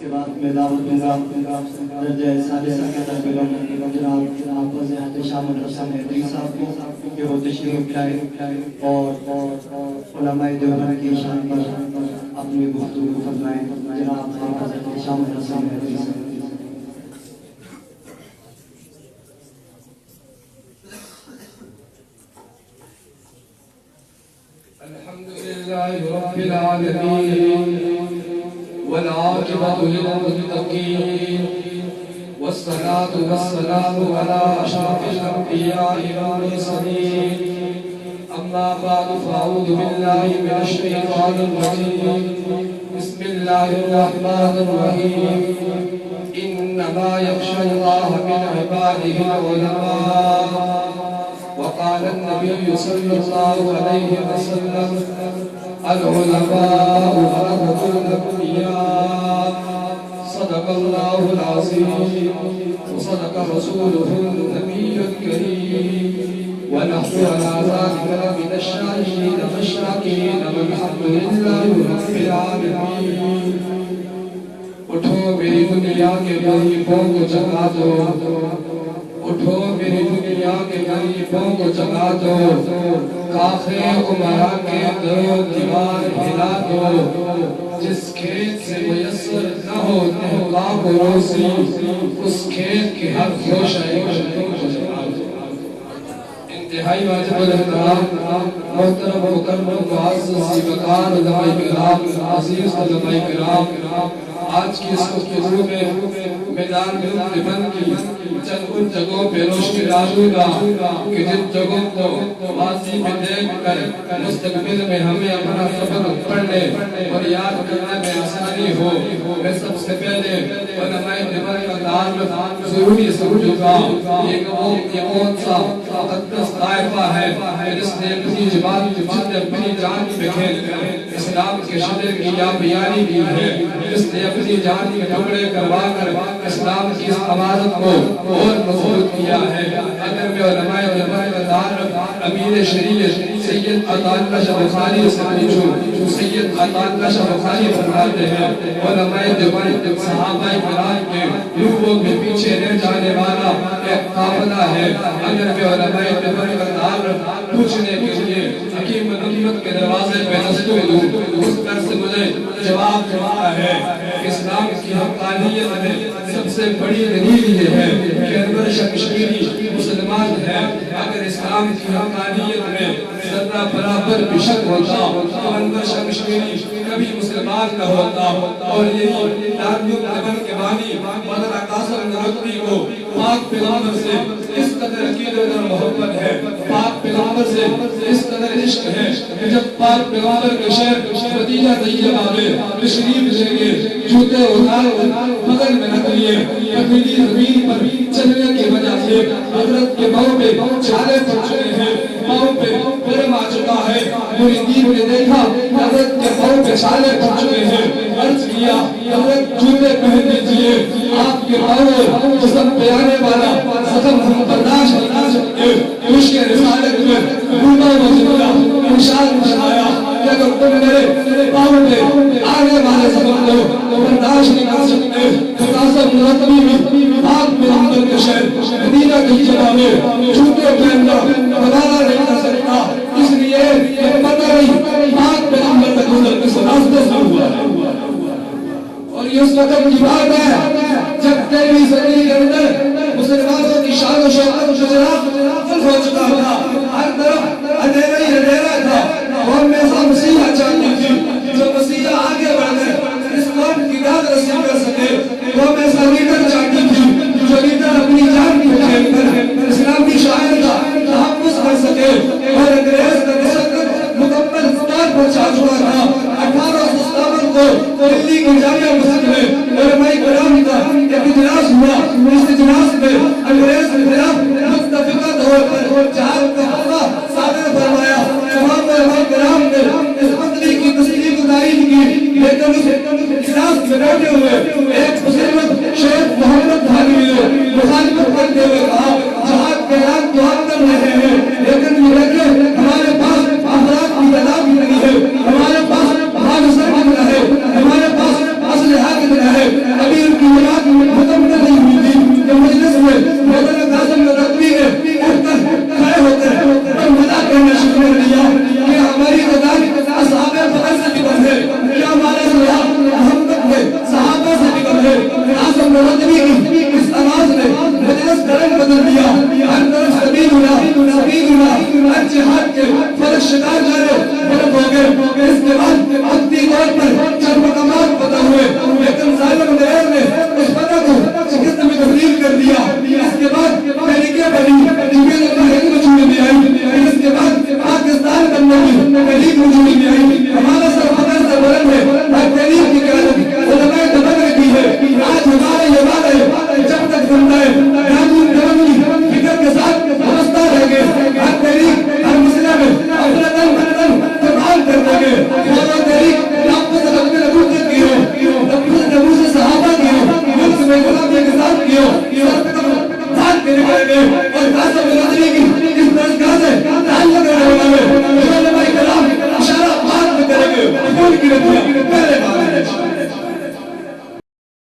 کے بعد میں دعوت نظام درجہ ثالثہ کے طالب علم جناب حضرت شام الحسن حیدری صاحب کو کہ وہ تشریف لائے اور علماء دیوبند کی شان پر اپنی گفتگو فرمائیں. جناب حضرت شام الحسن حیدری صاحب. الحمد لله رب العالمين والعاقبة للمتقين والصلاة والسلام على أشرف الأنبياء والمرسلين. أما بعد فأعوذ بالله من الشيطان الرجيم. بسم الله الرحمن الرحيم. إنما يخشى الله من عباده العلماء. وقال النبي صلى الله عليه وسلم العلماء ورثة الأنبياء. صدق الله العظيم وصدق رسوله النبي الكريم ونحن على ذلك من الشاهدين والشاكرين والحمد لله رب العالمين. اٹھو میری دنیا کے غریبوں کو جگا دو، اٹھو میری دنیا کے غریبوں کو جگا دو، کاخے عمرہ کے دو دیوار ہلا دو. جس کھیت سے میسر نہ ہو احباب و روزی، اس کھیت کی ہر خوشائی کو جگا دو. انتہائی واجب الاحترام محترم مکرم معزز وقار علماء کرام، عزیز علماء کرام، آج کی اس گفتگو میں میدان دیوبند کی چند ان جگہوں پہ روشنی ڈالوں گا کہ جن جگہوں کو ماضی میں دیکھ کر مستقبل میں ہمیں اپنا سبق پڑھنے اور یاد کرنے میں آسانی ہو. میں سب سے پہلے علماء دیوبند کا تعارف ضروری سمجھوں گا. یہ کون سا مقدس طائفہ ہے جس نے اپنی زبان اپنی جان پہ کھیل کر اسلام کے شجر کی یابیاری کی ہے، جس نے اپنی جان کے ٹکڑے کروا کر اسلام کی اس عمارت کو اور مضبوط کیا ہے. اگر میں علماء دیوبند کا تعارف امیر شریعت سید عطا اللہ شاہ بخاری سے پوچھوں، سید عطا اللہ شاہ بخاری فرماتے ہیں علماء دیوبند صحابہ کرام کے لوگوں کے پیچھے رہ جانے والا ایک قافلہ ہے. اگر میں علماء دیوبند کا تعارف پوچھنے کے لیے حکیم نبوت کے دروازے پہ دستور دوں، اس پر سے مجھے جواب ملتا ہے. اسلام کی حقانیت میں سب سے بڑی دلیل یہ ہے کہ انور شاہ کشمیری مسلمان ہے. اگر اسلام کی حقانیت میں ذرہ برابر بھی شک ہوتا تو انور شاہ کشمیری کبھی مسلمان نہ ہوتا. اور یہی دیوبند کے بانی مولانا قاسم نانوتوی کو پاک پیغمبر سے اس قدر عقیدت اور محبت ہے، پاک پیغمبر سے اس قدر عشق ہے کہ جب پاک پیغمبر کے شہر مدینہ طیبہ میں تشریف لے گئے، جوتے اتار بغل میں رکھ لیے، پتھریلی زمین پر چلنے کی وجہ سے حضرت کے پاؤں پہ چھالے پڑ چکے ہیں، پاؤں پہ گرم آ چکا ہے. مریدین نے دیکھا حضرت کے پاؤں پہ چھالے پڑ چکے ہیں، عرض کیا حضرت جوتے پہن لیجئے، آپ کے پاؤں جسم پہ آنے والا زخم ہم برداشت نہیں کر سکتے. مشکل رسالت میں بوڑھا وزیرہ انشاء فرمایا کہ اگر تم میرے پاؤں پہ آنے والے زخم کو برداشت نہیں کر سکتے تو قاسم نانوتوی بھی پاک پیغمبر کے شہر مدینہ کی جگہ میں جوتے پہننا گوارا نہیں کر سکتا. اس لیے یہ پتہ نہیں پاک پیغمبر کا گزر کس راستے سے ہوا ہے. اور یہ اس وقت کی بات ہے جب 13ویں صدی کے اندر مسلمانوں کی شان و شوکت و چراغ فل ہو چکا تھا، ہر طرف اندھیرا ہی اندھیرا تھا. قوم میں ایسا مسیحا چاہتی تھی جو مسیحا آگے بڑھ کر اس قوم کی داد رسی کر سکے. قوم ایسا لیڈر چاہتی تھی جو لیڈر اپنی جان کو کھیل کر اسلامی شاعر کا تحفظ کر سکے. اور انگریز کا تشدد مکمل فتار پر چاہ چکا تھا. 1857 کو دلی کی جامعہ مسجد میں علماء کرام کا ایک اجلاس ہوا. اس اجلاس میں انگریز کے خلاف متفقہ طور پر جہاد کا خطبہ صادر فرمایا. تمام علماء کرام نے اس خطبے کی تصدیق تائید کی، لیکن اس اجلاس میں بیٹھے ہوئے ایک مسلمان شیخ محمد بھاگی نے مخالفت کرتے ہوئے کہا جہاد کے اعلان تو ہم کر رہے ہیں، لیکن یہ رکھے ہمارے پاس افراد کی تعداد نہیں ہے، ہمارے پاس ہمارے سر کتنا ہے، ہمارے پاس اسلحہ کتنا ہے. نبی کی اس آواز نے مجلس درم بدل دیا. ہر طرف سبیلنا الجہاد کے فرش شکار جانے بلند ہو گئے. اس کے بعد عددی طور پر چند مقامات پتہ ہوئے لیکن ظالم انگریز نے